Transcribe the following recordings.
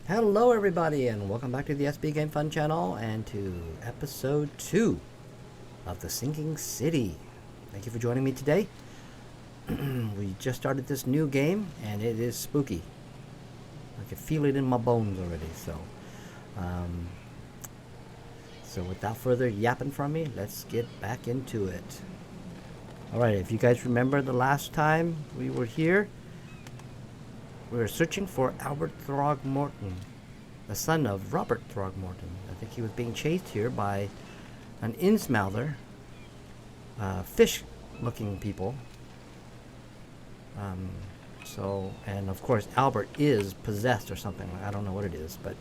Hello everybody and welcome back to the SB Game Fun channel and to episode 2 of The Sinking City. Thank you for joining me today. We just started this new game and it is spooky. I can feel it in my bones already, so without further yapping from me, let's get back into it. Alright, if you guys remember the last time we were here, we were searching for Albert Throgmorton, the son of Robert Throgmorton. I think he was being chased here by an Innsmouther, fish-looking people. And of course Albert is possessed or something. I don't know what it is, but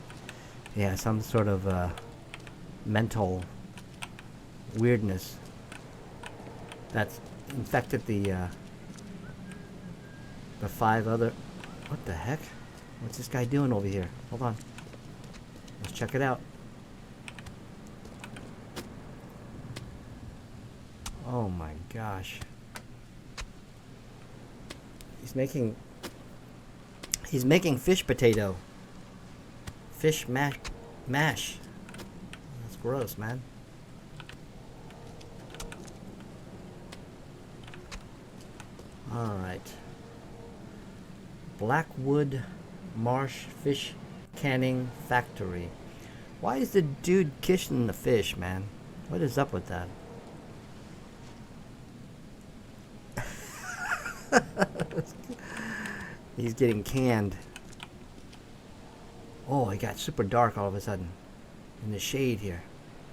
yeah, some sort of mental weirdness that's infected the 5 other. What the heck? What's this guy doing over here? Hold on. Let's check it out. Oh my gosh. He's making fish potato. Fish mash. That's gross, man. Alright. Blackwood Marsh Fish Canning Factory. Why is the dude kissing the fish, man? What is up with that? He's getting canned. Oh, it got super dark all of a sudden. In the shade here.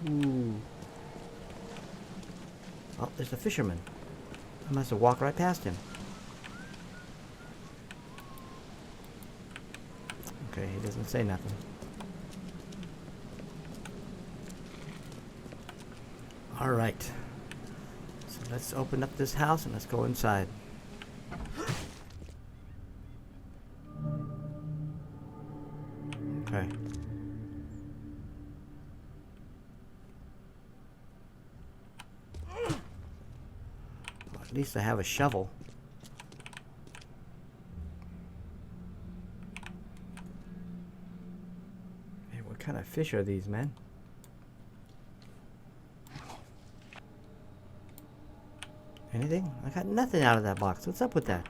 Ooh. Oh, there's a fisherman. I must have walked right past him. Okay, he doesn't say nothing. Alright. So let's open up this house and let's go inside. Okay. Well, at least I have a shovel. What kind of fish are these, man? Anything? I got nothing out of that box. What's up with that?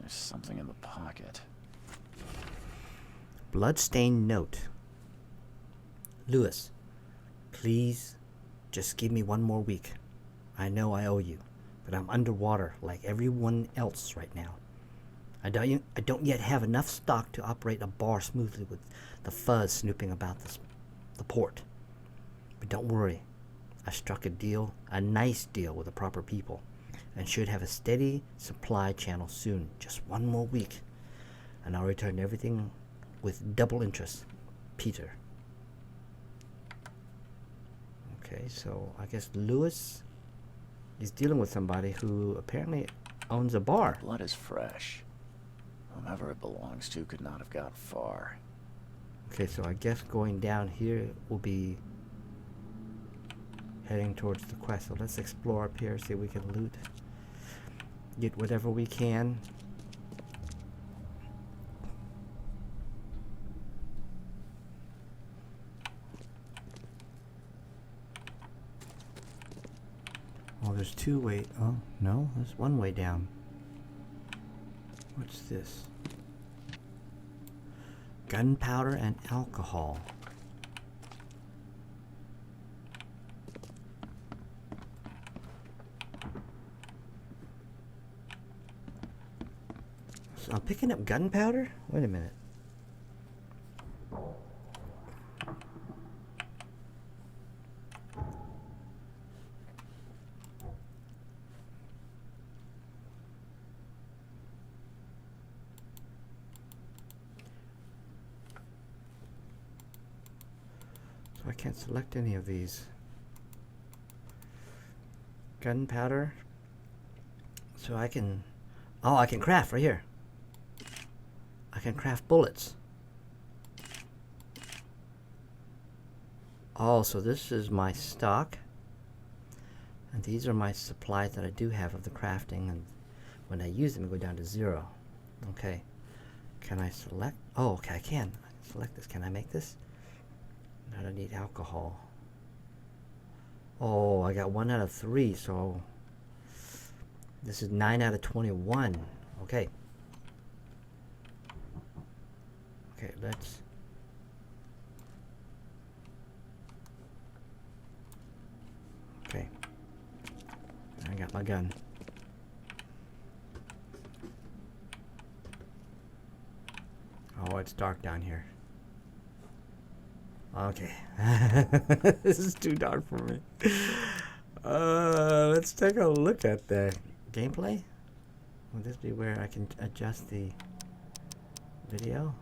There's something in the pocket. Bloodstained note. Lewis, please just give me one more week. I know I owe you, but I'm underwater like everyone else right now. I don't yet have enough stock to operate a bar smoothly with the fuzz snooping about the port. But don't worry, I struck a deal, a nice deal with the proper people, and should have a steady supply channel soon. Just one more week, and I'll return everything with double interest. Peter. Okay, so I guess Lewis is dealing with somebody who apparently owns a bar. Blood is fresh. Whomever it belongs to could not have got far. Okay, so I guess going down here will be heading towards the quest. So let's explore up here, see if we can loot. Get whatever we can. Oh, there's 2 way. Oh, no, there's 1 way down. What's this? Gunpowder and alcohol. So I'm picking up gunpowder? Wait a minute. So I can't select any of these. Gunpowder, So I can... Oh, I can craft right here. I can craft bullets. Oh, so this is my stock. And these are my supplies that I do have of the crafting. And when I use them, they go down to 0. Okay. Can I select? Oh, okay, I can. I can select this. Can I make this? I don't need alcohol. Oh, I got 1 out of 3, so this is 9 out of 21. Okay. Okay, let's... Okay. I got my gun. Oh, it's dark down here. Okay. This is too dark for me. Let's take a look at the gameplay. Will this be where I can adjust the video?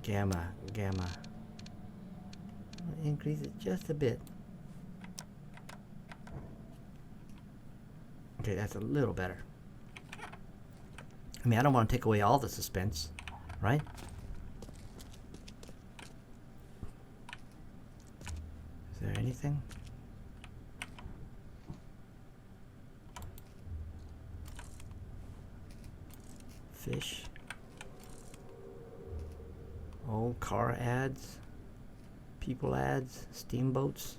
Gamma. I'll increase it just a bit. Okay, that's a little better. I mean, I don't want to take away all the suspense, right? Is there anything? Fish. Oh, car ads. People ads. Steamboats.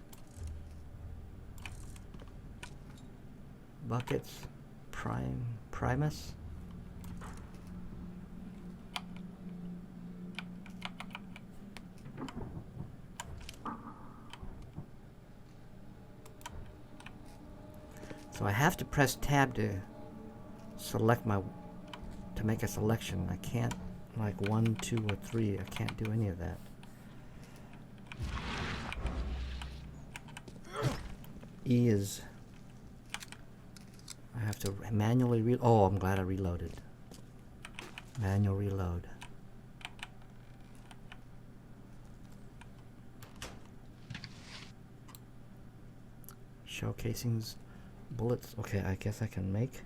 Buckets. Primus. So I have to press tab to select to make a selection. I can't, like 1, 2, or 3. I can't do any of that. E is... I have to manually oh, I'm glad I reloaded. Manual reload. Shell casings, bullets. Okay, I guess I can make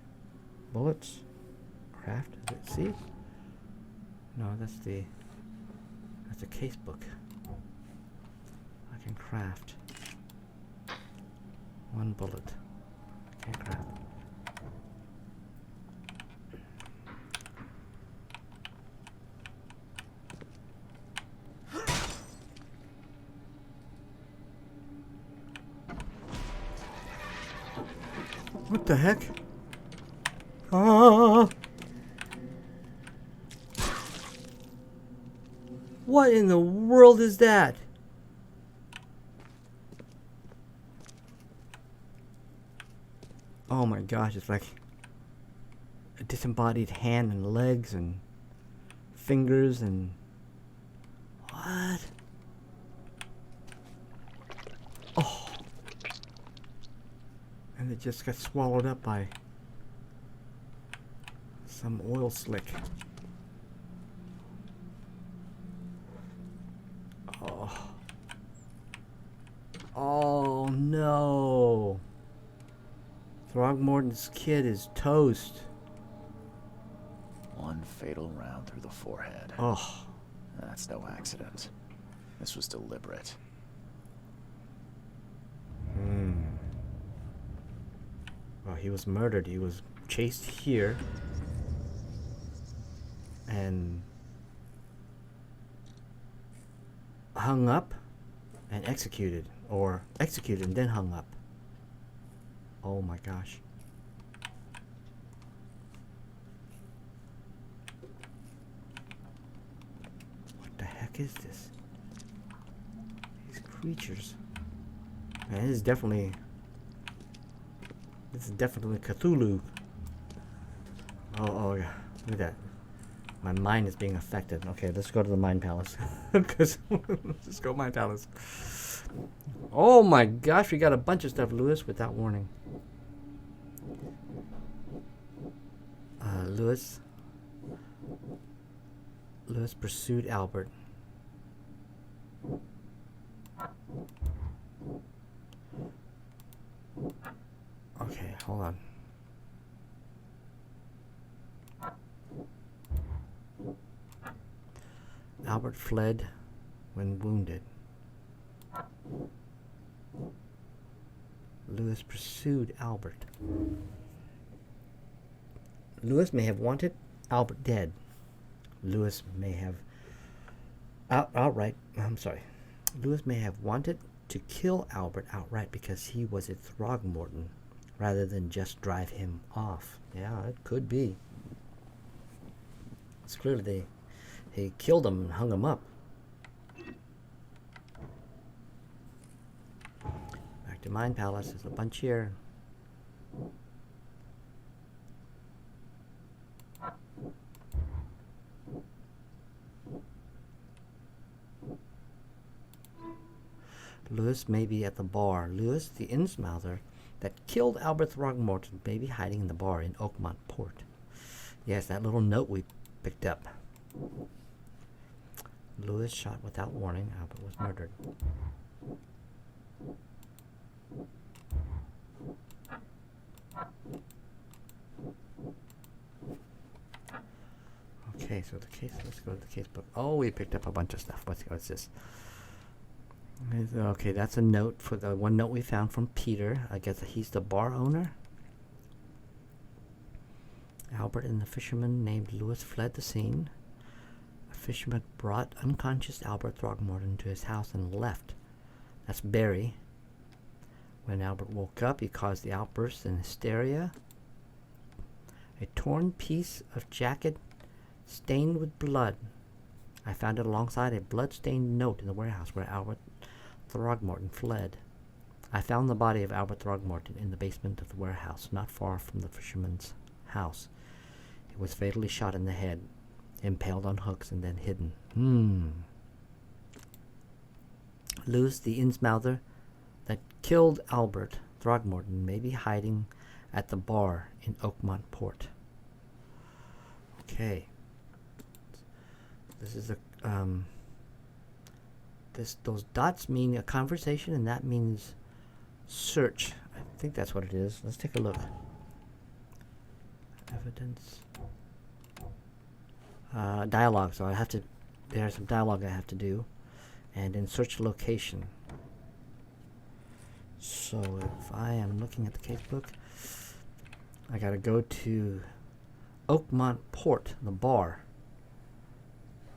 bullets. Craft. See? No, that's the case book. I can craft 1 bullet. I can't craft. What the heck? Ah! What in the world is that? Oh my gosh, it's like a disembodied hand and legs and fingers and... What? Oh. And it just got swallowed up by some oil slick. Oh. Oh no. Throgmorton's kid is toast. 1 fatal round through the forehead. Oh. That's no accident. This was deliberate. Well, he was murdered. He was chased here and hung up and executed, or executed and then hung up. Oh my gosh. What the heck is this? These creatures. Man, this is definitely Cthulhu. Oh yeah. Look at that. My mind is being affected. Okay, let's go to the Mind Palace. Let's go Mind Palace. Oh my gosh, we got a bunch of stuff, Lewis, without warning. Lewis pursued Albert. Okay, hold on. Albert fled when wounded. Lewis pursued Albert. Lewis may have wanted Albert dead. Lewis may have Lewis may have wanted to kill Albert outright because he was at Throgmorton, rather than just drive him off. Yeah, it could be. It's clearly he killed him and hung him up. Back to Mind Palace. There's a bunch here. Lewis may be at the bar. Lewis, the Innsmouther that killed Albert Throgmorton, may be hiding in the bar in Oakmont Port. Yes, that little note we picked up. Lewis shot without warning. Albert was murdered. Okay, so the case, let's go to the case book. Oh, we picked up a bunch of stuff. What's this? Okay, that's a note for the one note we found from Peter. I guess he's the bar owner. Albert and the fisherman named Lewis fled the scene. A fisherman brought unconscious Albert Throgmorton to his house and left. That's Barry. When Albert woke up, he caused the outburst in hysteria. A torn piece of jacket stained with blood. I found it alongside a blood-stained note in the warehouse where Albert Throgmorton fled. I found the body of Albert Throgmorton in the basement of the warehouse, not far from the fisherman's house. He was fatally shot in the head, impaled on hooks, and then hidden. Lewis, the Innsmouther that killed Albert Throgmorton, may be hiding at the bar in Oakmont Port. Okay. This is a those dots mean a conversation, and that means search. I think that's what it is. Let's take a look. Evidence. Dialogue. So I have to. There's some dialogue I have to do, and then search location. So if I am looking at the casebook, I gotta go to Oakmont Port, the bar.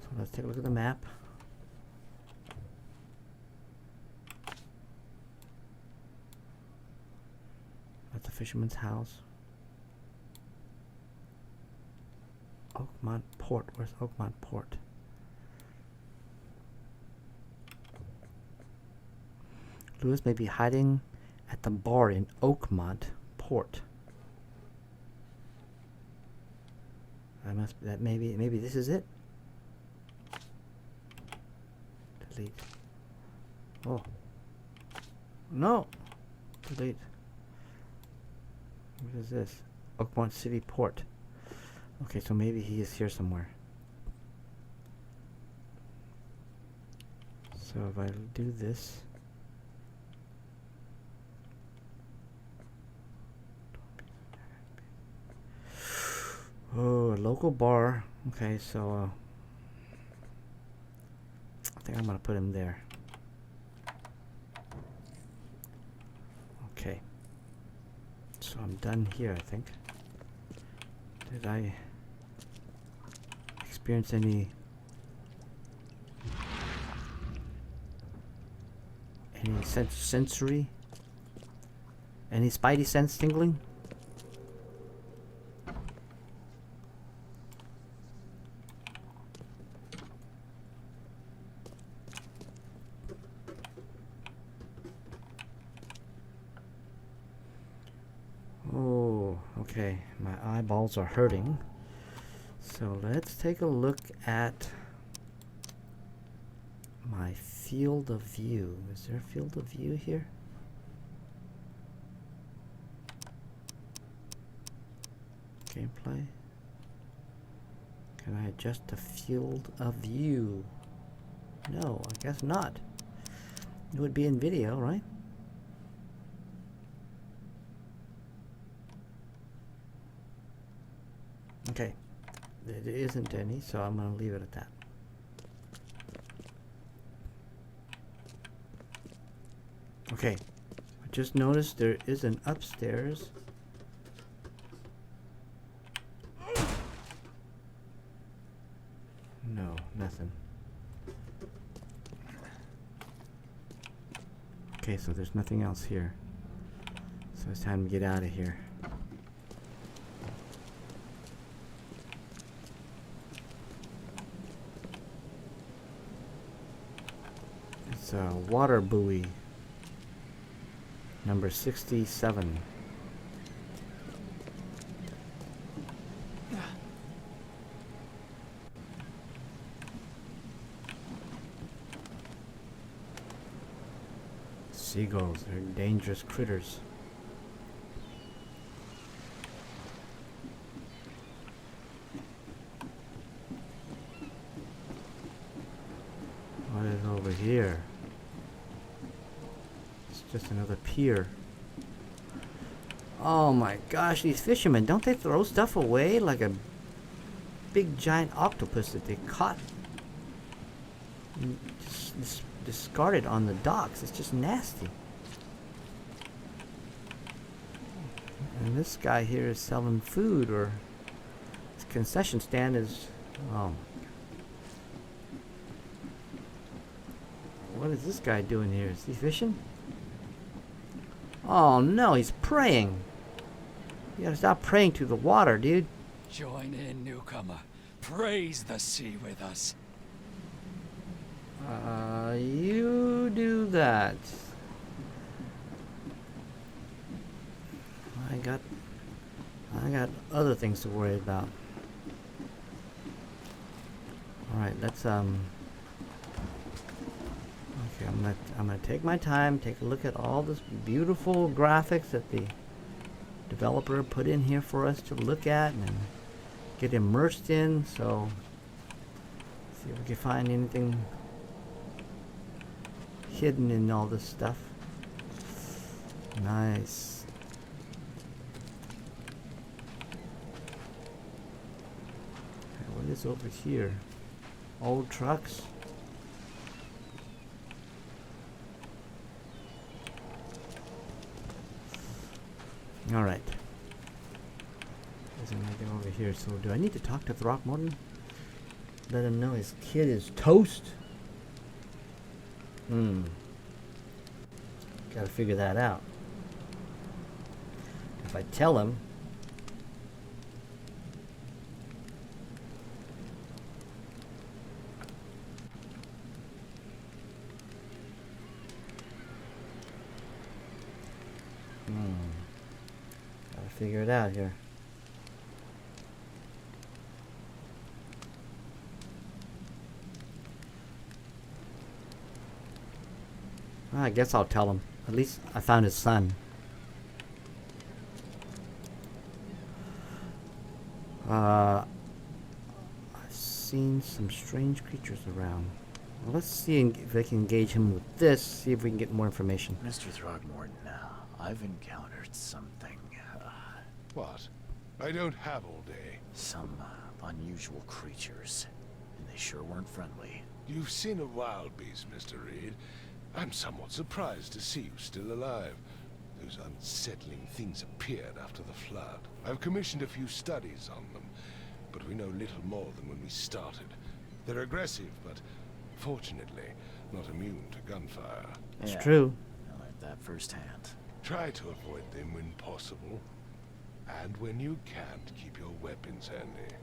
So let's take a look at the map. That's the fisherman's house. Oakmont Port. Where's Oakmont Port? Lewis may be hiding at the bar in Oakmont Port. Maybe this is it. Delete. Oh. No. Delete. What is this? Oakmont City Port. Okay, so maybe he is here somewhere. So if I do this. Oh, a local bar. Okay, so I think I'm gonna put him there. Okay. So I'm done here, I think. Did I experience any sensory? Any spidey sense tingling? Okay, my eyeballs are hurting. So let's take a look at my field of view. Is there a field of view here? Gameplay. Can I adjust the field of view? No, I guess not. It would be in video, right? Okay, there isn't any, so I'm going to leave it at that. Okay. I just noticed there is an upstairs. No, nothing. Okay, so there's nothing else here. So it's time to get out of here. It's a water buoy. Number 67. Seagulls, they're dangerous critters. What is over here? It's just another pier. Oh my gosh, these fishermen, don't they throw stuff away like a big giant octopus that they caught and just discarded on the docks? It's just nasty. And this guy here is selling food, or his concession stand is, oh my God. What is this guy doing here? Is he fishing? Oh no, he's praying. You gotta stop praying to the water, dude. Join in, newcomer. Praise the sea with us. You do that. I got other things to worry about. Alright, let's okay, I'm gonna take my time, take a look at all this beautiful graphics that the developer put in here for us to look at and get immersed in. So see if we can find anything hidden in all this stuff. Nice. Okay, what is over here? Old trucks. All right. There's anything over here. So do I need to talk to Throgmorton? Let him know his kid is toast? Gotta figure that out. If I tell him, gotta figure it out here. I guess I'll tell him. At least I found his son. I've seen some strange creatures around. Well, let's see if I can engage him with this, see if we can get more information. Mr. Throgmorton, I've encountered something. What? I don't have all day. Some unusual creatures. And they sure weren't friendly. You've seen a wild beast, Mr. Reed. I'm somewhat surprised to see you still alive. Those unsettling things appeared after the flood. I've commissioned a few studies on them, but we know little more than when we started. They're aggressive, but fortunately not immune to gunfire. It's true. I learned that firsthand. Try to avoid them when possible. And when you can't, keep your weapons handy.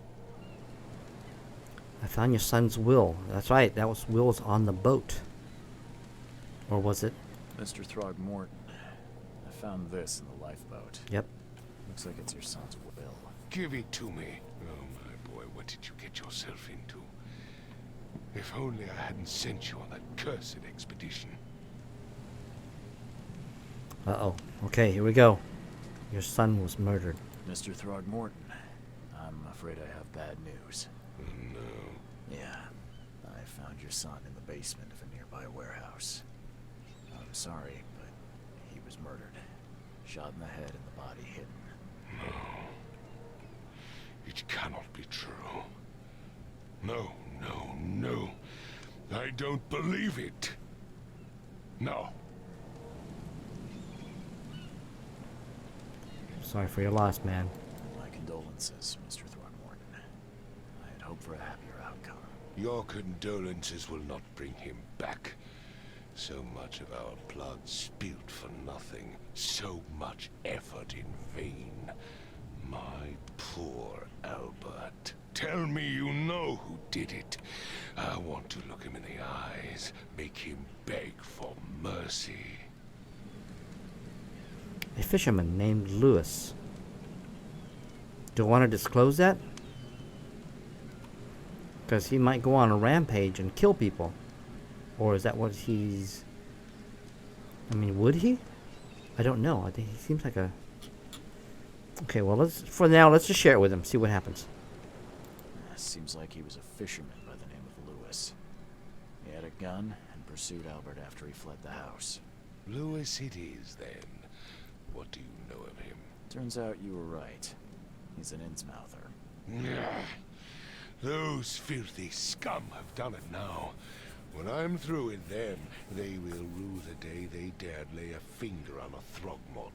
I found your son's will. That's right, that was Will's on the boat. Or was it? Mr. Throgmorton, I found this in the lifeboat. Yep. Looks like it's your son's will. Give it to me. Oh, my boy, what did you get yourself into? If only I hadn't sent you on that cursed expedition. Uh-oh. Okay, here we go. Your son was murdered. Mr. Throgmorton, I'm afraid I have bad news. Oh, no. Yeah, I found your son in the basement of a nearby warehouse. I'm sorry, but he was murdered. Shot in the head and the body hidden. No. It cannot be true. No, no, no. I don't believe it. No. Sorry for your loss, man. My condolences, Mr. Throgmorton. I had hoped for a happier outcome. Your condolences will not bring him back. So much of our blood spilt for nothing. So much effort in vain. My poor Albert. Tell me you know who did it. I want to look him in the eyes, make him beg for mercy. A fisherman named Lewis. Do I want to disclose that? Because he might go on a rampage and kill people. Or is that what he's... I mean, would he? I don't know. I think he seems like a... Okay, well, for now, let's just share it with him. See what happens. Seems like he was a fisherman by the name of Lewis. He had a gun and pursued Albert after he fled the house. Lewis it is, then. What do you know of him? Turns out you were right. He's an Innsmouther. Those filthy scum have done it now. When I'm through with them, they will rue the day they dared lay a finger on a Throgmorton.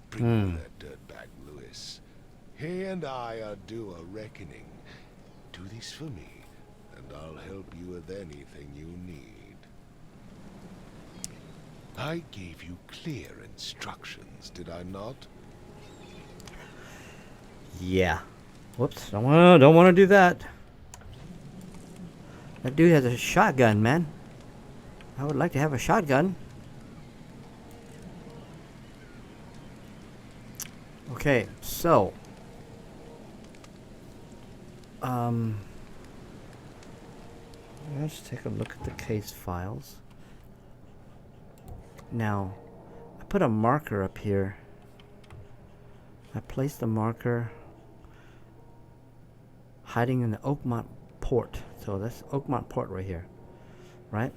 Bring me that dirtbag Lewis. He and I are due a reckoning. Do this for me, and I'll help you with anything you need. I gave you clear instructions, did I not? Yeah. Whoops. Don't wanna do that. That dude has a shotgun, man. I would like to have a shotgun. Okay, so let's take a look at the case files. Now, I put a marker up here. I placed the marker hiding in the Oakmont port. So that's Oakmont port right here, right?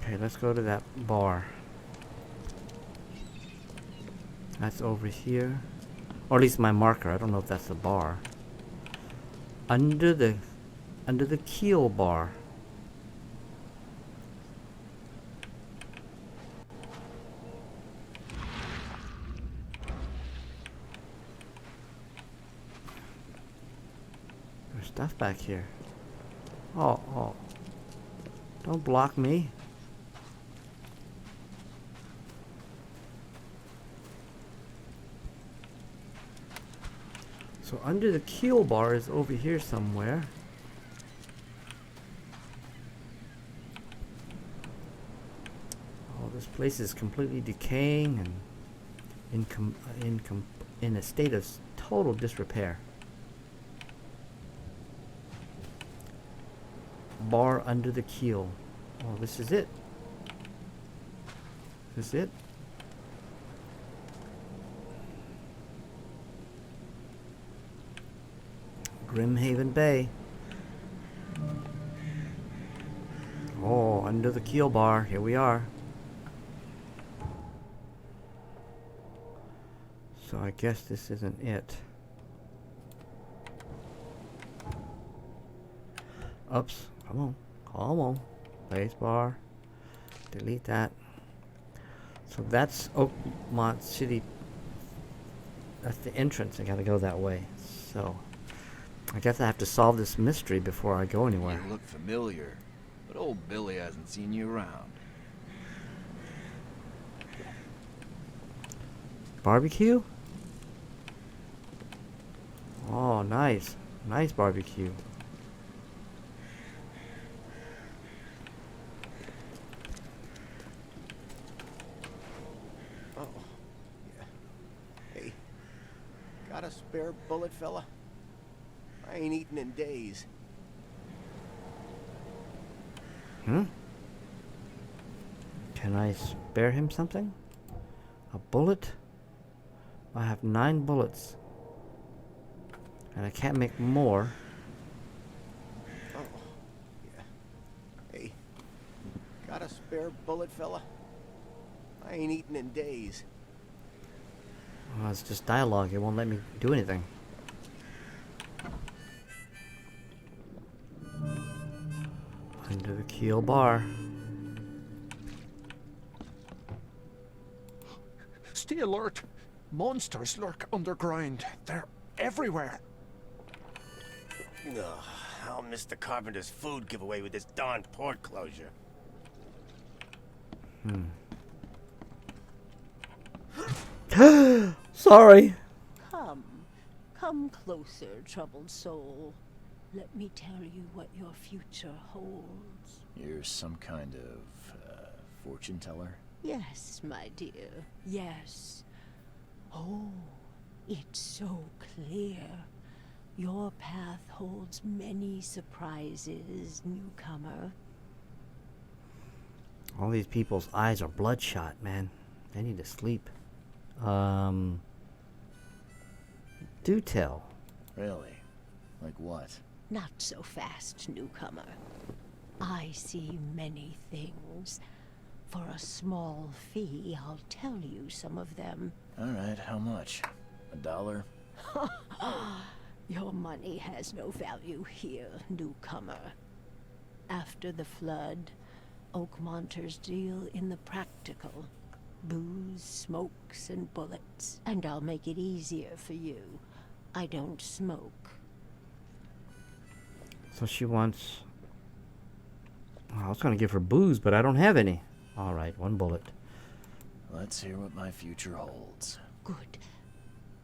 Okay, let's go to that bar. That's over here. Or at least my marker. I don't know if that's the bar. Under the keel bar. There's stuff back here. Oh. Don't block me. So under the keel bar is over here somewhere. Oh, this place is completely decaying and in a state of total disrepair. Bar under the keel. Oh, this is it. This is it. Grimhaven Bay. Oh, under the keel bar. Here we are. So I guess this isn't it. Oops. Come on. Place bar. Delete that. So that's Oakmont City. That's the entrance. I gotta go that way. So I guess I have to solve this mystery before I go anywhere. You look familiar, but old Billy hasn't seen you around. Barbecue? Oh, nice. Nice barbecue. Oh, yeah. Hey, got a spare bullet, fella? I ain't eaten in days. Can I spare him something? A bullet? I have 9 bullets. And I can't make more. Oh, yeah. Hey, got a spare bullet, fella? I ain't eaten in days. Well, it's just dialogue. It won't let me do anything. Under the keel bar. Stay alert. Monsters lurk underground. They're everywhere. Ugh, I'll miss the carpenter's food giveaway with this darned port closure. Sorry. Come closer, troubled soul. Let me tell you what your future holds. You're some kind of, fortune teller? Yes, my dear, yes. Oh, it's so clear. Your path holds many surprises, newcomer. All these people's eyes are bloodshot, man. They need to sleep. Do tell. Really? Like what? Not so fast, newcomer. I see many things. For a small fee, I'll tell you some of them. Alright, how much? $1? Your money has no value here, newcomer. After the flood, Oakmonters deal in the practical. Booze, smokes, and bullets. And I'll make it easier for you. I don't smoke. So she wants... Oh, I was going to give her booze, but I don't have any. Alright, 1 bullet. Let's hear what my future holds. Good.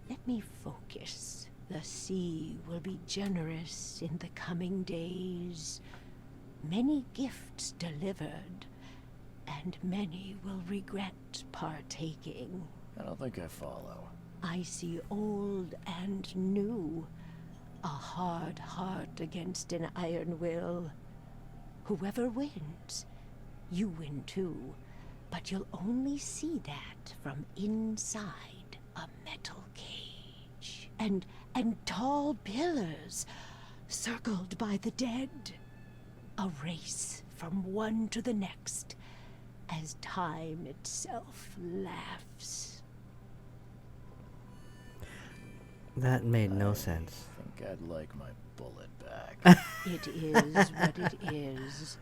Let me focus. The sea will be generous in the coming days. Many gifts delivered, and many will regret partaking. I don't think I follow. I see old and new. A hard heart against an iron will. Whoever wins, you win too. But you'll only see that from inside a metal cage. And tall pillars, circled by the dead. A race from one to the next, as time itself laughs. That made no sense. I think I'd like my bullet back. It is what it is.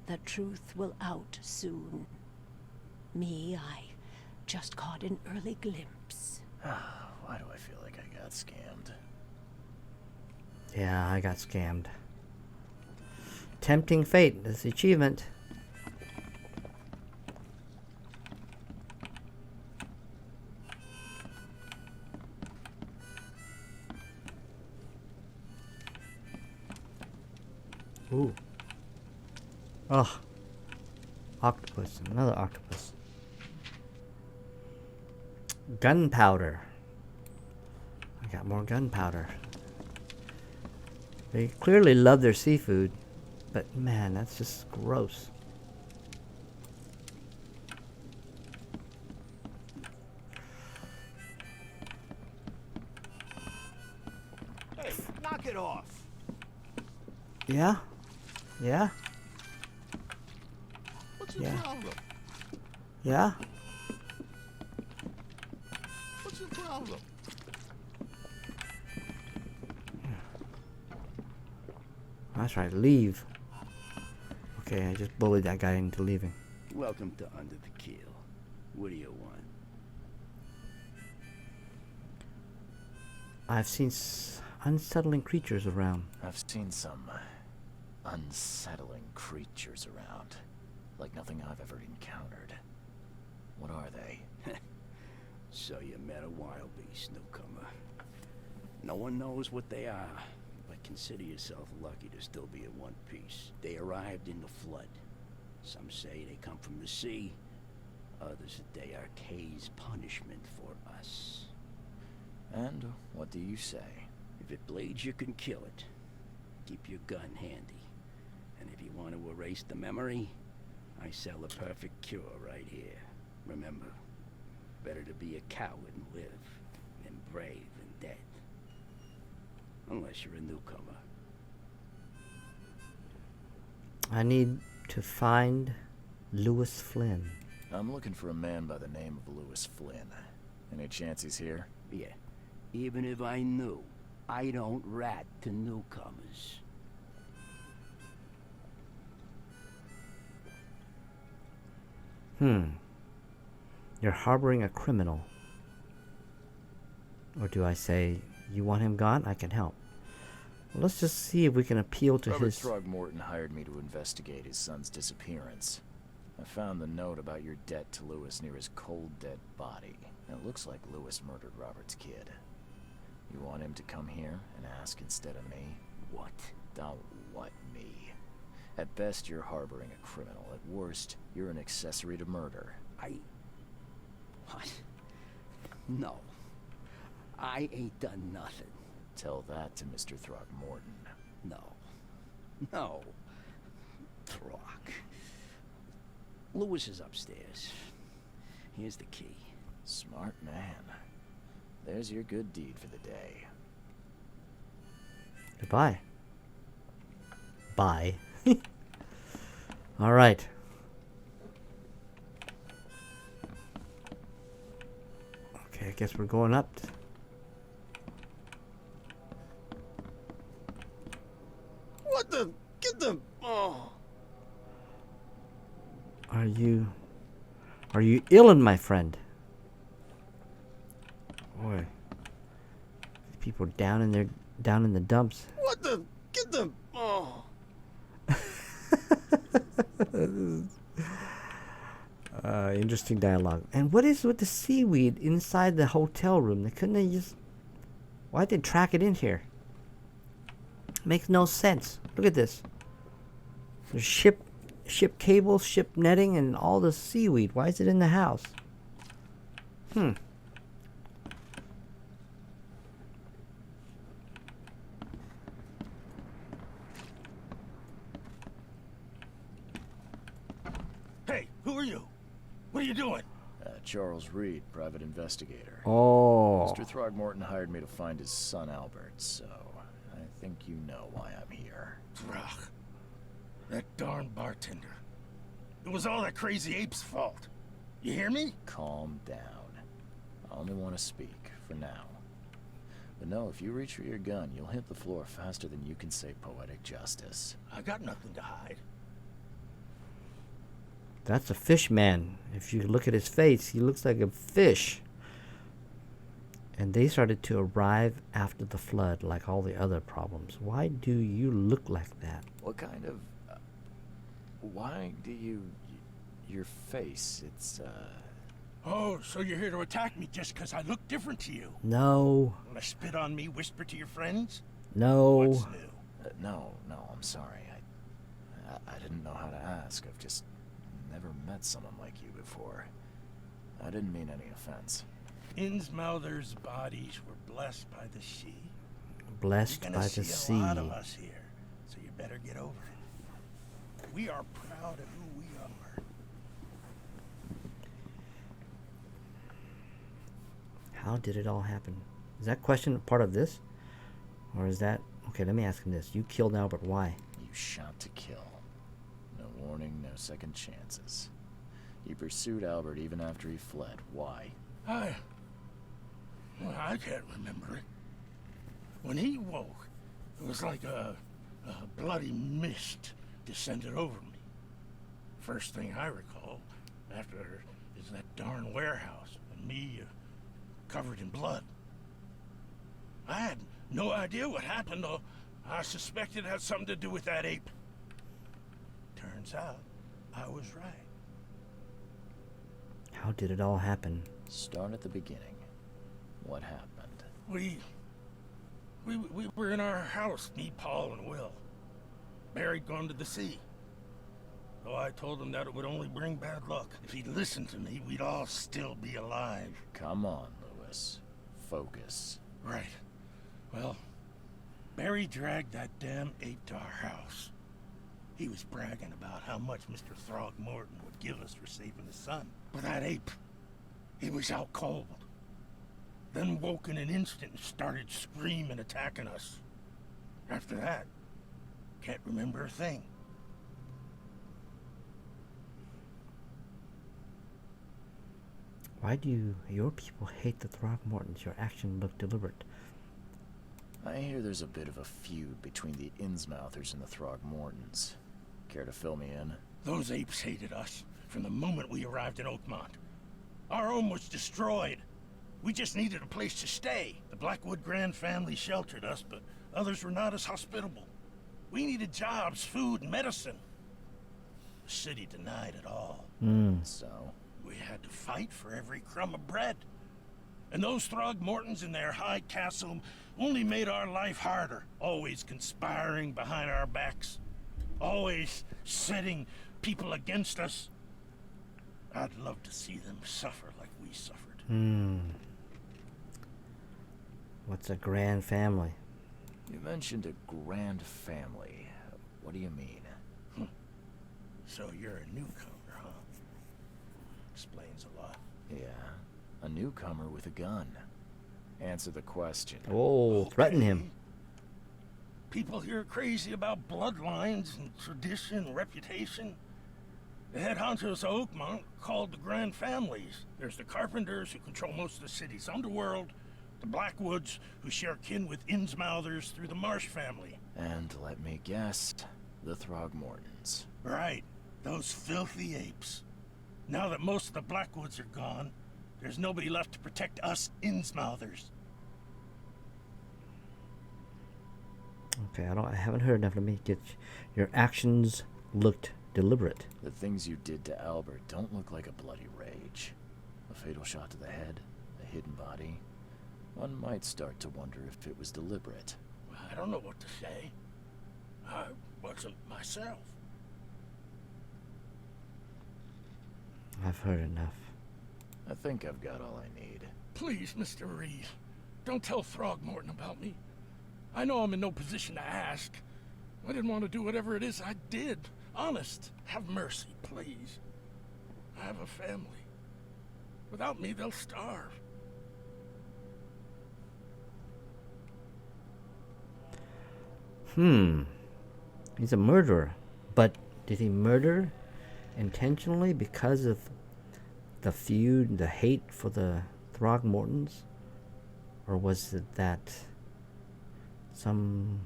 The truth will out soon. Me, I just caught an early glimpse. Why do I feel like I got scammed? Yeah, I got scammed. Tempting fate. That's the achievement. Ooh. Oh. Octopus. Another octopus. Gunpowder. I got more gunpowder. They clearly love their seafood, but man, that's just gross. Hey, knock it off. Yeah? Yeah? What's your Yeah. problem? Yeah? What's your problem? That's right, leave. Okay, I just bullied that guy into leaving. Welcome to Under the Keel. What do you want? I've seen unsettling creatures around. I've seen some unsettling creatures around. Like nothing I've ever encountered. What are they? So you met a wild beast, newcomer. No one knows what they are, but consider yourself lucky to still be in one piece. They arrived in the flood. Some say they come from the sea. Others that they are Kay's punishment for us. And what do you say? If it bleeds, you can kill it. Keep your gun handy. And if you want to erase the memory, I sell a perfect cure right here. Remember, better to be a coward and live than brave and dead. Unless you're a newcomer. I need to find Lewis Flynn. I'm looking for a man by the name of Lewis Flynn. Any chance he's here? Yeah. Even if I knew, I don't rat to newcomers. You're harboring a criminal. Or do I say, you want him gone? I can help. Well, let's just see if we can appeal to Robert his... Throgmorton hired me to investigate his son's disappearance. I found the note about your debt to Lewis near his cold, dead body. And it looks like Lewis murdered Robert's kid. You want him to come here and ask instead of me? What? Don't what me. At best, you're harboring a criminal. At worst, you're an accessory to murder. What? No. I ain't done nothing. Tell that to Mr. Throgmorton. No. Throg. Lewis is upstairs. Here's the key. Smart man. There's your good deed for the day. Goodbye. Bye. All right. Okay, I guess we're going up. What the? Get the... Oh. Are you ill, my friend? Boy, these people down in the dumps. What the? Get the... Oh. Interesting dialogue. And what is with the seaweed inside the hotel room? Couldn't they just... Why'd they track it in here? Makes no sense. Look at this. There's ship cables, ship netting, and all the seaweed. Why is it in the house? Hey, who are you? What are you doing? Charles Reed, private investigator. Oh. Mr. Throgmorton hired me to find his son Albert, so I think you know why I'm here. Throg. That darn bartender. It was all that crazy ape's fault. You hear me? Calm down. I only want to speak, for now. But no, if you reach for your gun, you'll hit the floor faster than you can say poetic justice. I got nothing to hide. That's a fish man. If you look at his face, he looks like a fish. And they started to arrive after the flood, like all the other problems. Why do you look like that? What kind of... why do you... your face, it's, Oh, so you're here to attack me just because I look different to you? No. Wanna spit on me, whisper to your friends? No. What's new? no, I'm sorry. I didn't know how to ask. I've just never met someone like you before. I didn't mean any offense. Innsmouthers' bodies were blessed by the sea. Blessed You're by gonna the see sea. a lot of us here, so you better get over it. We are proud of who we are. How did it all happen? Is that question part of this? Or is that... Okay, let me ask him this. You killed Albert. Why? You shot to kill. No warning, no second chances. You pursued Albert even after he fled. Why? I can't remember it. When he woke, it was like a bloody mist descended over me. First thing I recall after is that darn warehouse and me covered in blood. I had no idea what happened, though. I suspected it had something to do with that ape. Turns out, I was right. How did it all happen? Start at the beginning. What happened? We were in our house, me, Paul, and Will. Barry'd gone to the sea. Though I told him that it would only bring bad luck. If he'd listened to me, we'd all still be alive. Come on, Lewis. Focus. Right. Well, Barry dragged that damn ape to our house. He was bragging about how much Mr. Throgmorton would give us for saving his son. But that ape, he was out cold. Then woke in an instant and started screaming, attacking us. After that, can't remember a thing. Why do your people hate the Throgmortons? Your action looked deliberate. I hear there's a bit of a feud between the Innsmouthers and the Throgmortons. Care to fill me in? Those apes hated us from the moment we arrived in Oakmont. Our home was destroyed. We just needed a place to stay. The Blackwood Grand family sheltered us, but others were not as hospitable. We needed jobs, food, and medicine. The city denied it all. So? We had to fight for every crumb of bread. And those Throgmortons in their high castle only made our life harder, always conspiring behind our backs, always setting people against us. I'd love to see them suffer like we suffered. What's a grand family? You mentioned a grand family. What do you mean? So you're a newcomer, huh? Explains a lot. Yeah, a newcomer with a gun. Answer the question. Oh, threaten him. People here are crazy about bloodlines and tradition and reputation. The head honchos of Oakmont called the Grand Families. There's the Carpenters, who control most of the city's underworld, the Blackwoods, who share kin with Innsmouthers through the Marsh family. And let me guess, the Throgmortons. Right, those filthy apes. Now that most of the Blackwoods are gone, there's nobody left to protect us Innsmouthers. Okay, I haven't heard enough. Let me get your actions looked deliberate. The things you did to Albert don't look like a bloody rage. A fatal shot to the head, a hidden body. One might start to wonder if it was deliberate. I don't know what to say. I wasn't myself. I've heard enough. I think I've got all I need. Please, Mr. Reed, don't tell Throgmorton about me. I know I'm in no position to ask. I didn't want to do whatever it is I did. Honest, have mercy, please. I have a family. Without me, they'll starve. He's a murderer. But did he murder intentionally because of the feud, the hate for the Throgmortons? Or was it that some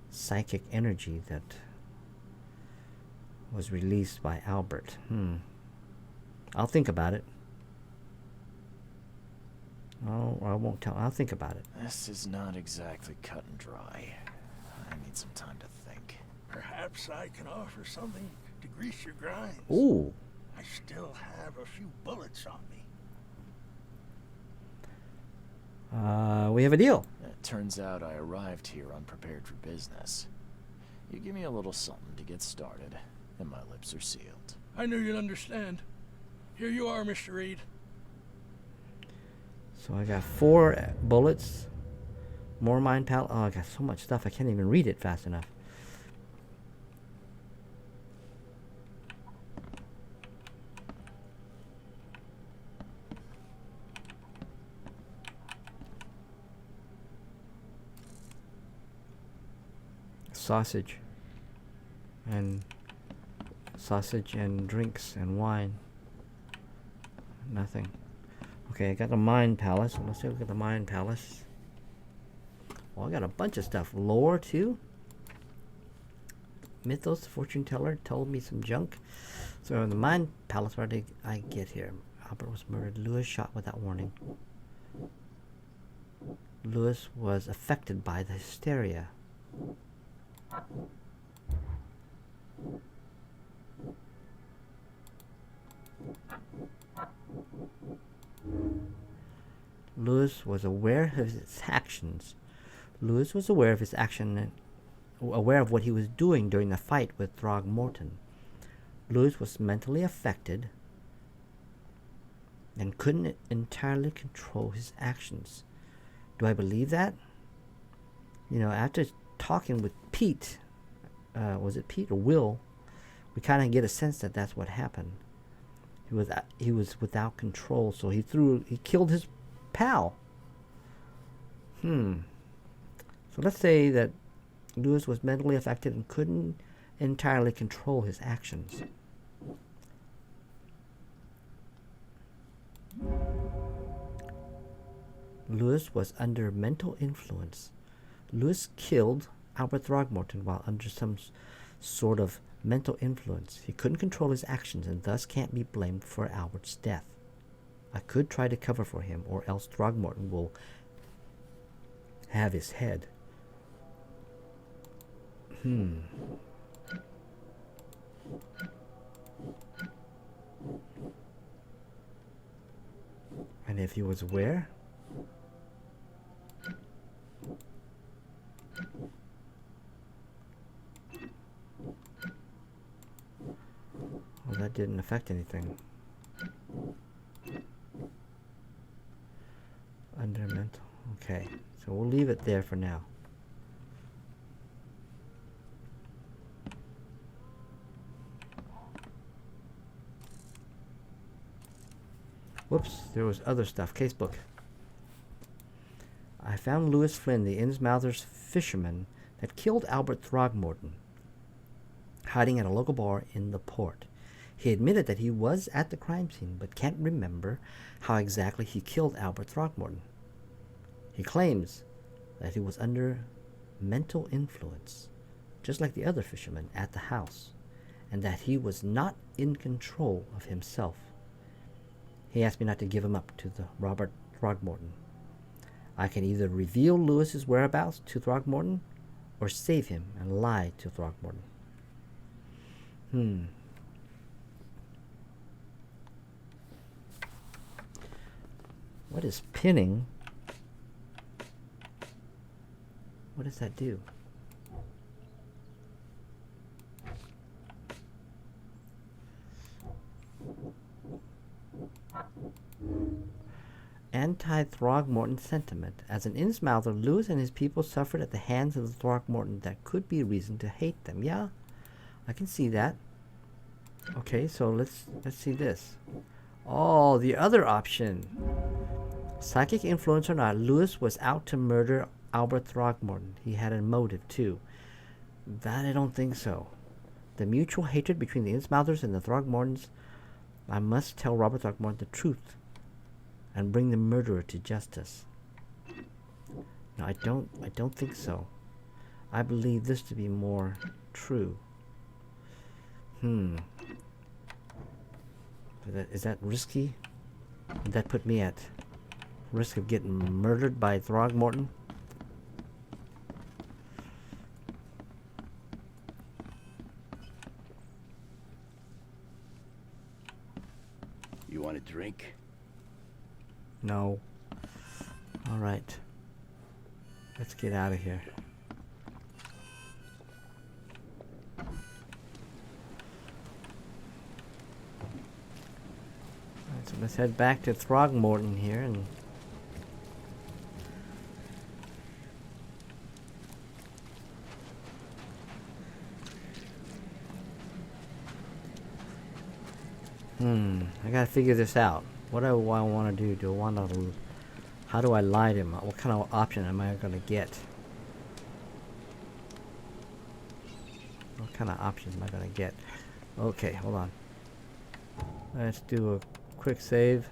psychic energy that was released by Albert? I'll think about it. Oh, I won't tell. I'll think about it. This is not exactly cut and dry. I need some time to think. Perhaps I can offer something to grease your grinds. Ooh. I still have a few bullets on me. We have a deal. It turns out I arrived here unprepared for business. You give me a little something to get started, and my lips are sealed. I knew you'd understand. Here you are, Mr. Reed. So I got 4 bullets. More mind palette. Oh, I got so much stuff I can't even read it fast enough. Sausage and drinks and wine. Nothing. Okay, I got the Mind Palace. Let's take a look at the Mind Palace. Well, I got a bunch of stuff. Lore, too. Mythos, fortune teller, told me some junk. So, in the Mind Palace, where did I get here? Albert was murdered. Lewis shot without warning. Lewis was affected by the hysteria. Lewis was aware of his actions. Lewis was aware of his action, aware of what he was doing during the fight with Throgmorton. Lewis was mentally affected and couldn't entirely control his actions. Do I believe that? You know, after talking with Pete, was it Pete or Will, we kind of get a sense that that's what happened. He was without control, so he killed his pal. So let's say that Lewis was mentally affected and couldn't entirely control his actions. Lewis was under mental influence. Lewis killed Albert Throgmorton while under some sort of mental influence. He couldn't control his actions and thus can't be blamed for Albert's death. I could try to cover for him, or else Throgmorton will have his head. And if he was where? Well, that didn't affect anything. Under mental. Okay, so we'll leave it there for now. Whoops, there was other stuff. Casebook. I found Lewis Flynn, the Innsmouther's fisherman that killed Albert Throgmorton, hiding at a local bar in the port. He admitted that he was at the crime scene, but can't remember how exactly he killed Albert Throgmorton. He claims that he was under mental influence, just like the other fishermen at the house, and that he was not in control of himself. He asked me not to give him up to the Robert Throgmorton. I can either reveal Lewis's whereabouts to Throgmorton or save him and lie to Throgmorton. What is pinning? What does that do? Anti-Throgmorton sentiment. As an Innsmouther, Lewis and his people suffered at the hands of the Throgmorton. That could be reason to hate them. Yeah, I can see that. Okay, so let's see this. Oh, the other option. Psychic influence or not, Lewis was out to murder Albert Throgmorton. He had a motive too. That I don't think so. The mutual hatred between the Innsmouthers and the Throgmortons. I must tell Robert Throgmorton the truth and bring the murderer to justice. No, I don't think so. I believe this to be more true. Is that risky? Would that put me at risk of getting murdered by Throgmorton? You want a drink? No. All right. Let's get out of here. All right, so let's head back to Throgmorton here and I gotta figure this out. What do I want to do? Do I want to... How do I lie to him? What kind of option am I gonna get? What kind of options am I gonna get? Okay, hold on. Let's do a quick save.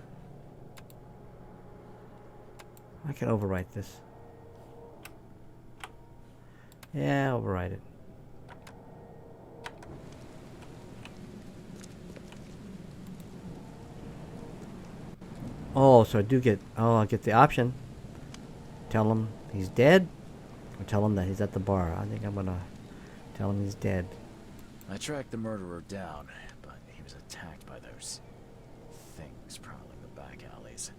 I can overwrite this. Yeah, overwrite it. Oh, so I do get... Oh, I get the option. Tell him he's dead, or tell him that he's at the bar. I think I'm gonna tell him he's dead. I tracked the murderer down, but he was attacked by those things prowling the back alleys.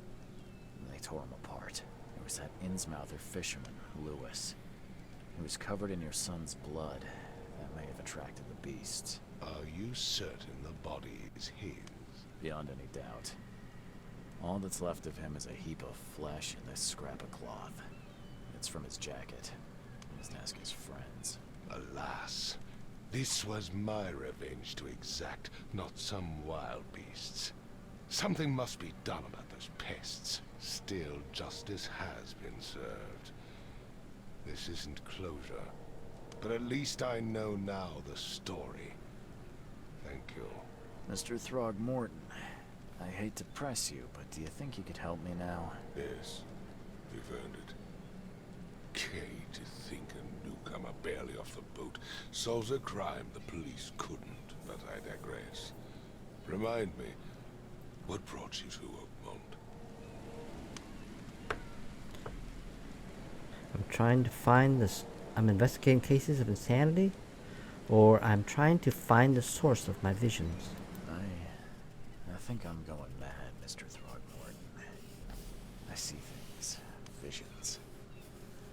And they tore him apart. It was that Innsmouther fisherman, Lewis. He was covered in your son's blood. That may have attracted the beasts. Are you certain the body is his? Beyond any doubt. All that's left of him is a heap of flesh and this scrap of cloth. It's from his jacket. He must ask his friends. Alas, this was my revenge to exact, not some wild beast's. Something must be done about those pests. Still, justice has been served. This isn't closure, but at least I know now the story. Thank you. Mr. Throgmorton, I hate to press you, but do you think you could help me now? Yes, you've earned it. Kay, to think a newcomer barely off the boat solves a crime the police couldn't, but I digress. Remind me, what brought you to Oakmont? I'm trying to find this. I'm investigating cases of insanity, or I'm trying to find the source of my visions. I think I'm going mad, Mr. Throgmorton. I see things, visions,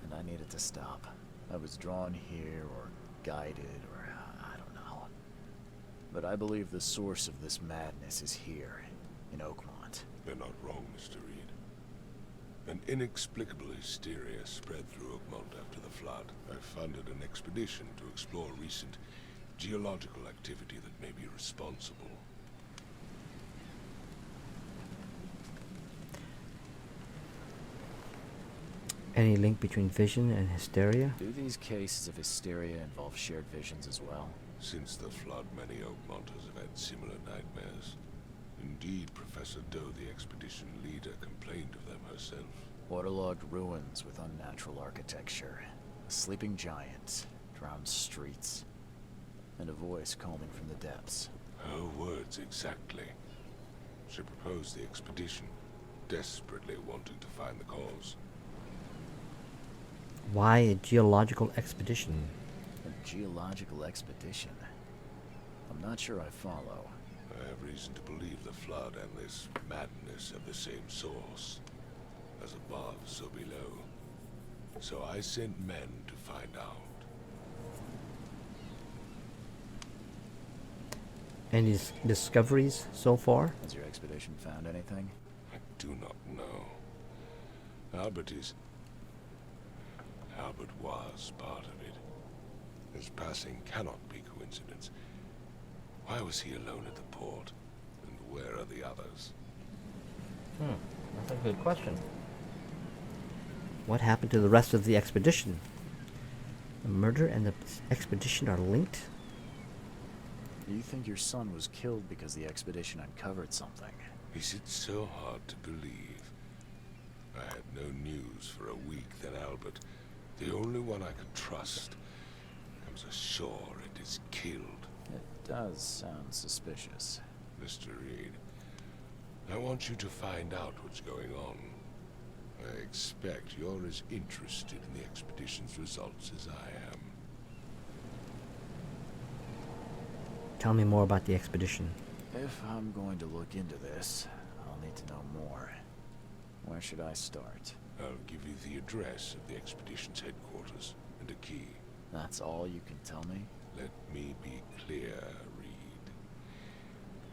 and I needed to stop. I was drawn here, or guided, or I don't know. But I believe the source of this madness is here, in Oakmont. You're not wrong, Mr. Reed. An inexplicable hysteria spread through Oakmont after the flood. I funded an expedition to explore recent geological activity that may be responsible. Any link between vision and hysteria? Do these cases of hysteria involve shared visions as well? Since the flood, many Oakmonters have had similar nightmares. Indeed, Professor Doe, the expedition leader, complained of them herself. Waterlogged ruins with unnatural architecture, a sleeping giant, drowned streets, and a voice calling from the depths. Her words exactly. She proposed the expedition, desperately wanting to find the cause. Why a geological expedition? A geological expedition? I'm not sure I follow. I have reason to believe the flood and this madness have the same source. As above, so below. So I sent men to find out. Any discoveries so far? Has your expedition found anything? I do not know. Albert was part of it. His passing cannot be coincidence. Why was he alone at the port? And where are the others? That's a good question. What happened to the rest of the expedition? The murder and the expedition are linked? Do you think your son was killed because the expedition uncovered something? Is it so hard to believe? I had no news for a week, then Albert, the only one I could trust, comes ashore and is killed. It does sound suspicious. Mr. Reed, I want you to find out what's going on. I expect you're as interested in the expedition's results as I am. Tell me more about the expedition. If I'm going to look into this, I'll need to know more. Where should I start? I'll give you the address of the expedition's headquarters and a key. That's all you can tell me? Let me be clear, Reed.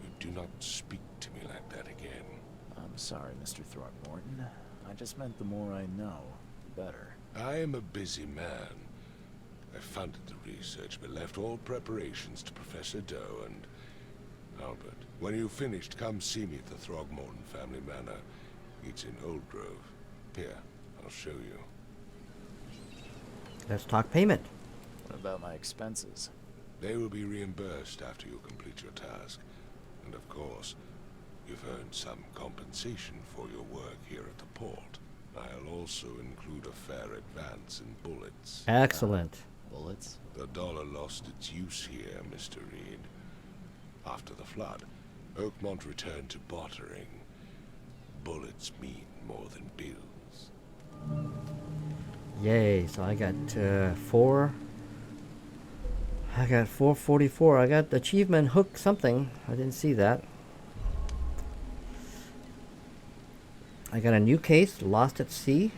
You do not speak to me like that again. I'm sorry, Mr. Throgmorton. I just meant the more I know, the better. I am a busy man. I funded the research, but left all preparations to Professor Doe and Albert. When you've finished, come see me at the Throgmorton family manor. It's in Old Grove. Here, I'll show you. Let's talk payment. What about my expenses? They will be reimbursed after you complete your task. And of course, you've earned some compensation for your work here at the port. I'll also include a fair advance in bullets. Excellent. Bullets? The dollar lost its use here, Mr. Reed. After the flood, Oakmont returned to bartering. Bullets mean more than bills. Yay, so I got 4. I got 444. I got achievement hook something. I didn't see that. I got a new case, Lost at Sea.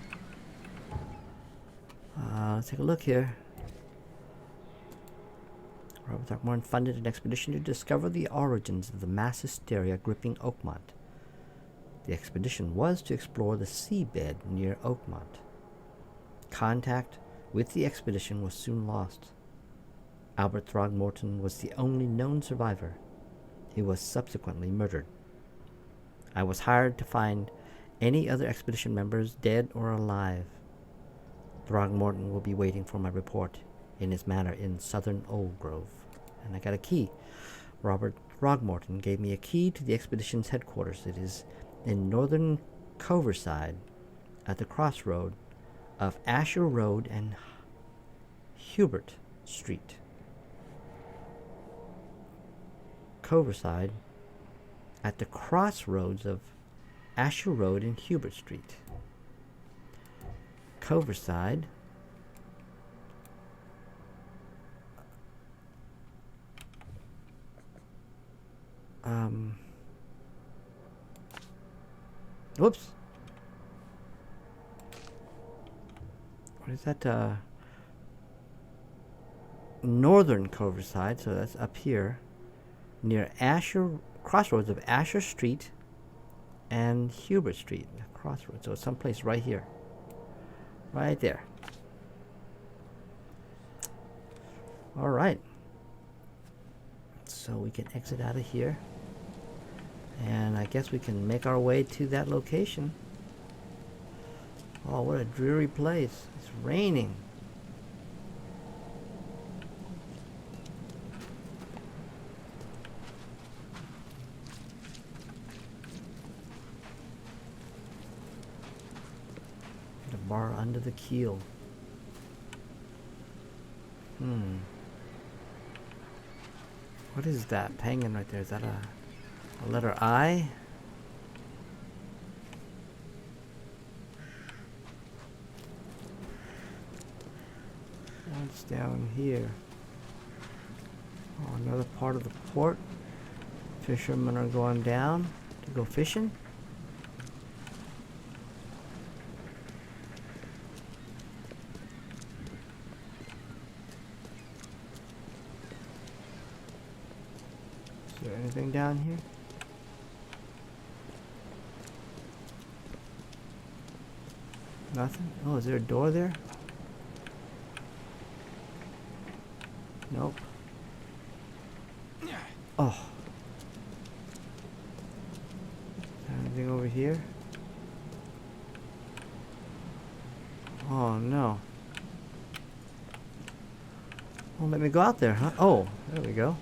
Let's take a look here. Robert Throgmorton funded an expedition to discover the origins of the mass hysteria gripping Oakmont. The expedition was to explore the seabed near Oakmont. Contact with the expedition was soon lost. Albert Throgmorton was the only known survivor. He was subsequently murdered. I was hired to find any other expedition members, dead or alive. Throgmorton will be waiting for my report in his manor in southern Old Grove. And I got a key. Robert Throgmorton gave me a key to the expedition's headquarters. It is in northern Coverside, at the crossroad of Asher Road and Hubert Street. Coverside, at the crossroads of Asher Road and Hubert Street. Coverside. Whoops. What is that? Northern Coverside, so that's up here, near Asher, crossroads of Asher Street and Hubert Street. Crossroads, so it's someplace right here. Right there. Alright. So we can exit out of here. And I guess we can make our way to that location. Oh, what a dreary place. It's raining. The bar under the keel. What is that hanging right there? Is that a letter I? What's down here? Oh, another part of the port. Fishermen are going down to go fishing. Is there anything down here? Nothing? Oh, is there a door there? Nope. Oh. Is there anything over here? Oh no. Won't let me go out there, huh? Oh, there we go.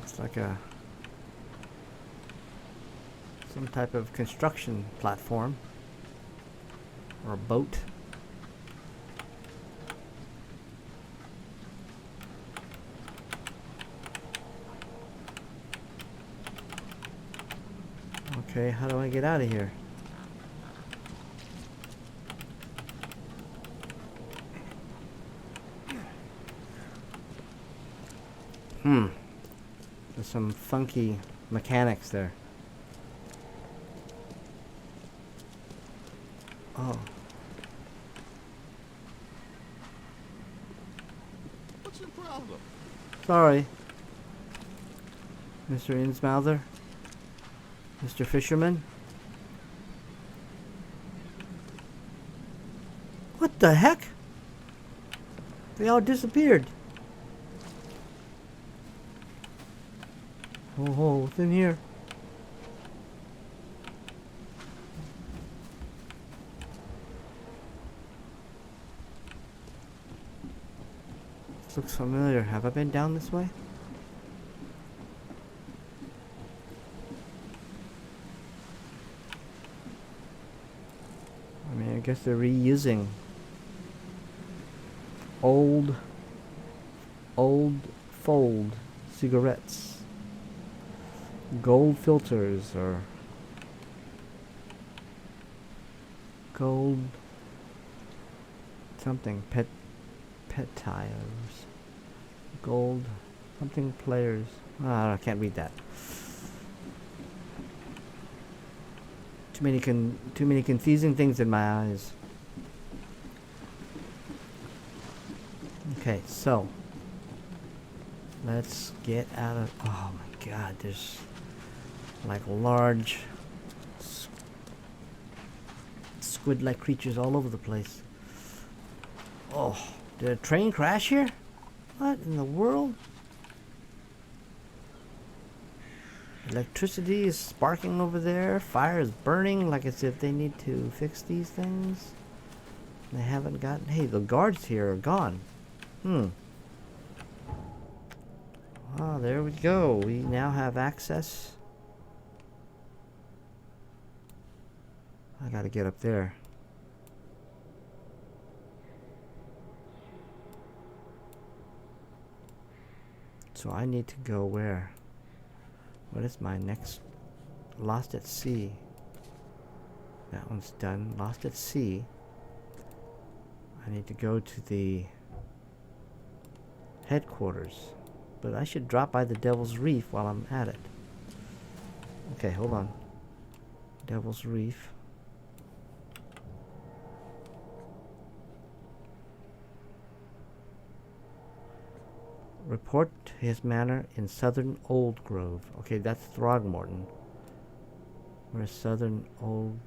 It's like some type of construction platform or a boat. Okay, how do I get out of here? There's some funky mechanics there. Oh. What's your problem? Sorry. Mr. Innsmouther? Mr. Fisherman? What the heck? They all disappeared. Oh, what's in here? This looks familiar. Have I been down this way? I mean, I guess they're reusing old fold cigarettes. Gold filters or gold something pet tires, gold something players. I can't read that. Too many confusing things in my eyes. Okay, so let's get out of. Oh my God, there's like large squid-like creatures all over the place. Oh, did a train crash here? What in the world? Electricity is sparking over there. Fire is burning like as if they need to fix these things. They haven't gotten... Hey, the guards here are gone. Ah, there we go. We now have access. I gotta get up there. So I need to go where? What is my next? Lost at Sea. That one's done. Lost at Sea. I need to go to the headquarters. But I should drop by the Devil's Reef while I'm at it. Okay, hold on. Devil's Reef. Report to his manor in southern Old Grove. Okay, that's Throgmorton. Where's southern Old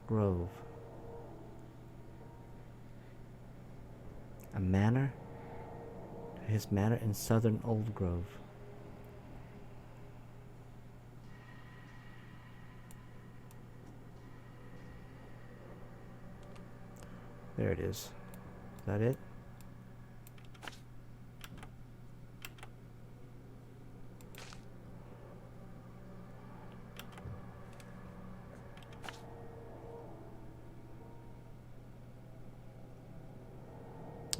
Grove? A manor? His manor in southern Old Grove. There it is. Is that it?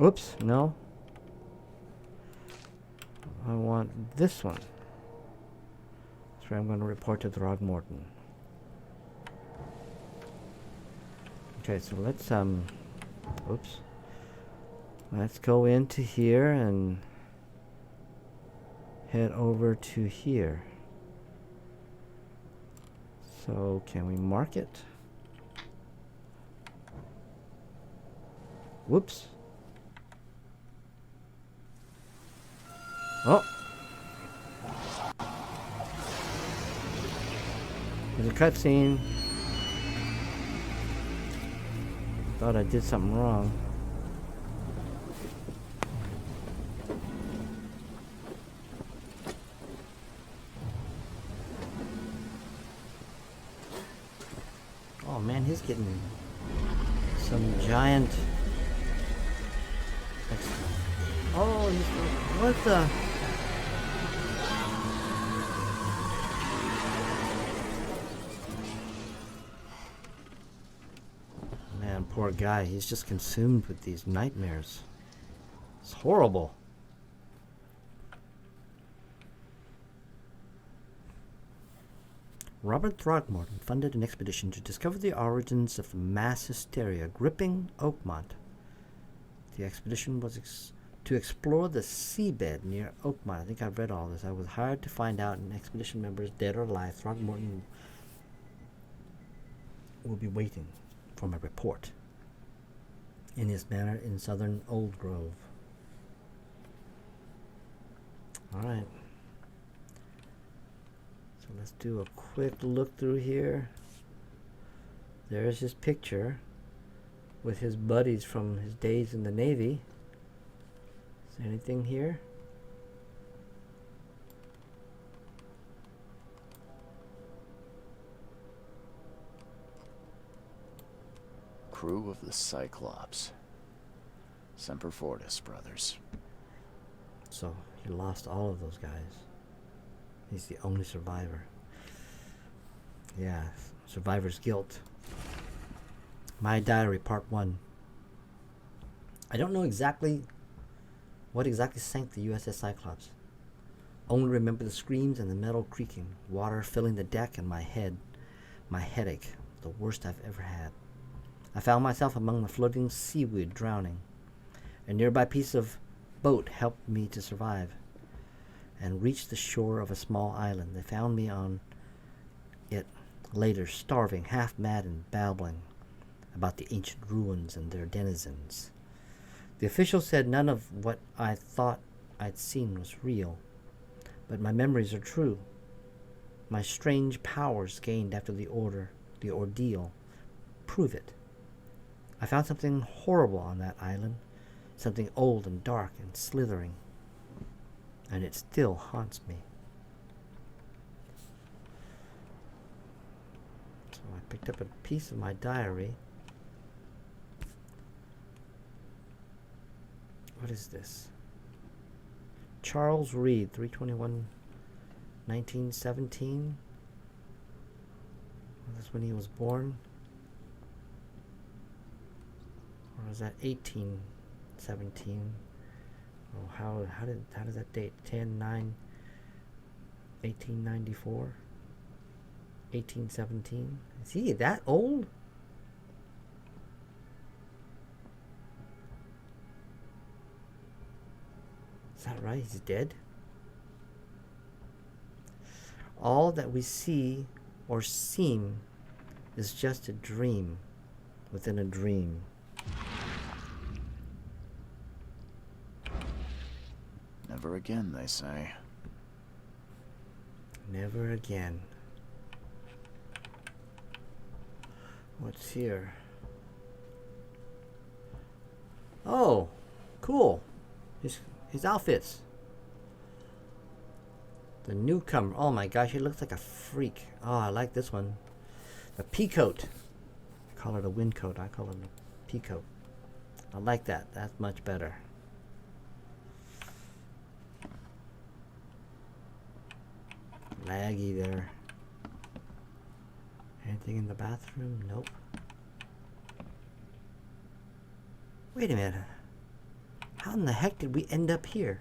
Oops, no. I want this one. That's where I'm going to report to Throgmorton. Okay, so let's oops. Let's go into here and head over to here. So can we mark it? Whoops. Oh. There's a cutscene. Thought I did something wrong. Oh man, he's getting some giant... Oh, he's... What the... Man, poor guy. He's just consumed with these nightmares. It's horrible. Robert Throgmorton funded an expedition to discover the origins of the mass hysteria gripping Oakmont. The expedition was to explore the seabed near Oakmont. I think I've read all this. I was hired to find out, and expedition members, dead or alive, Throgmorton will be waiting for my report in his manor in southern Old Grove. Alright. So let's do a quick look through here. There's his picture with his buddies from his days in the Navy. Is there anything here? Crew of the Cyclops. Semper Fortis, brothers. So, he lost all of those guys. He's the only survivor. Yeah, survivor's guilt. My Diary, Part 1. I don't know exactly what exactly sank the USS Cyclops. Only remember the screams and the metal creaking, water filling the deck, and my headache, the worst I've ever had. I found myself among the floating seaweed, drowning. A nearby piece of boat helped me to survive and reached the shore of a small island. They found me on it later, starving, half mad, and babbling about the ancient ruins and their denizens. The official said none of what I thought I'd seen was real, but my memories are true. My strange powers gained after the ordeal, prove it. I found something horrible on that island, something old and dark and slithering, and it still haunts me. So I picked up a piece of my diary. What is this? Charles Reed, 321, 1917. That's when he was born. Or was that 1817? Oh, how does that date? 10/9/1894? 1817? Is he that old? Is that right? He's dead? All that we see or seem is just a dream within a dream. Never again, they say. Never again. What's here? Oh, cool. His outfits. The newcomer. Oh my gosh, he looks like a freak. Oh, I like this one. The peacoat. I call it a windcoat. I call it a peacoat. I like that. That's much better. Laggy there. Anything in the bathroom? Nope. Wait a minute. How in the heck did we end up here?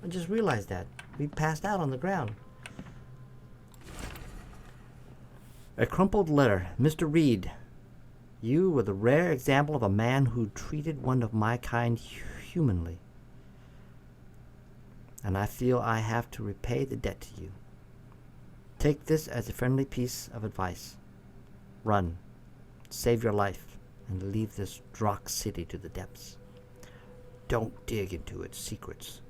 I just realized that. We passed out on the ground. A crumpled letter. Mr. Reed, you were the rare example of a man who treated one of my kind humanly. And I feel I have to repay the debt to you. Take this as a friendly piece of advice. Run. Save your life. And leave this Drock city to the depths. Don't dig into its secrets,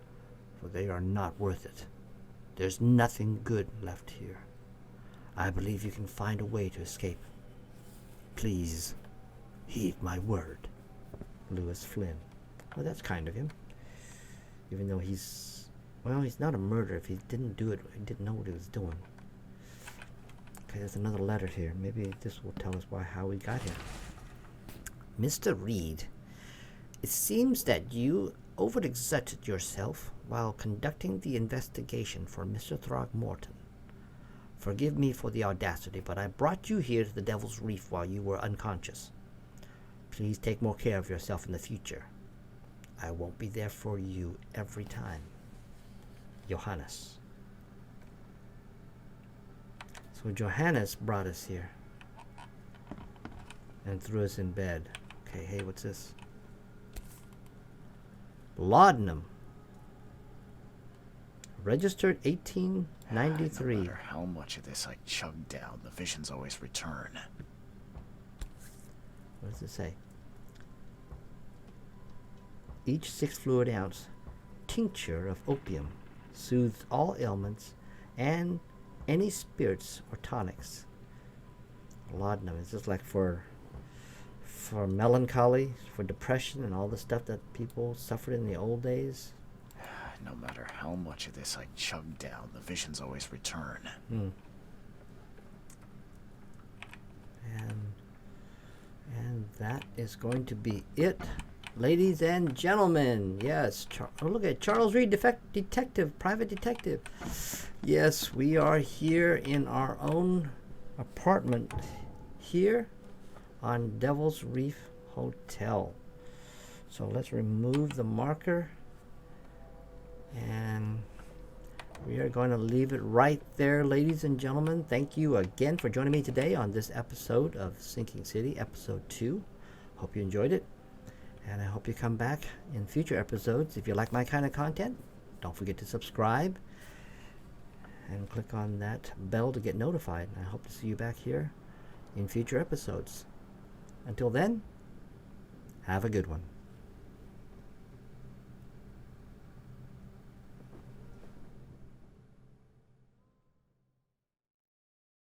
for they are not worth it. There's nothing good left here. I believe you can find a way to escape. Please, heed my word. Lewis Flynn. Well, that's kind of him. Even though he's not a murderer. If he didn't do it, he didn't know what he was doing. Okay, there's another letter here. Maybe this will tell us how we got here. Mr. Reed, it seems that you overexerted yourself while conducting the investigation for Mr. Throgmorton. Forgive me for the audacity, but I brought you here to the Devil's Reef while you were unconscious. Please take more care of yourself in the future. I won't be there for you every time. Johannes. So Johannes brought us here and threw us in bed. Okay, hey, what's this? Laudanum. Registered 1893. No matter how much of this I chug down, the visions always return. What does it say? Each 6 fluid ounce tincture of opium soothes all ailments and any spirits or tonics. Laudanum is just like for melancholy, for depression, and all the stuff that people suffered in the old days. No matter how much of this I chug down, the visions always return. And that is going to be it, ladies and gentlemen. Yes, look at Charles Reed, private detective. Yes, we are here in our own apartment here on Devil's Reef Hotel. So let's remove the marker, and we are going to leave it right there, ladies and gentlemen. Thank you again for joining me today on this episode of Sinking City, episode 2. Hope you enjoyed it, and I hope you come back in future episodes. If you like my kind of content, don't forget to subscribe and click on that bell to get notified. I hope to see you back here in future episodes. Until then, have a good one.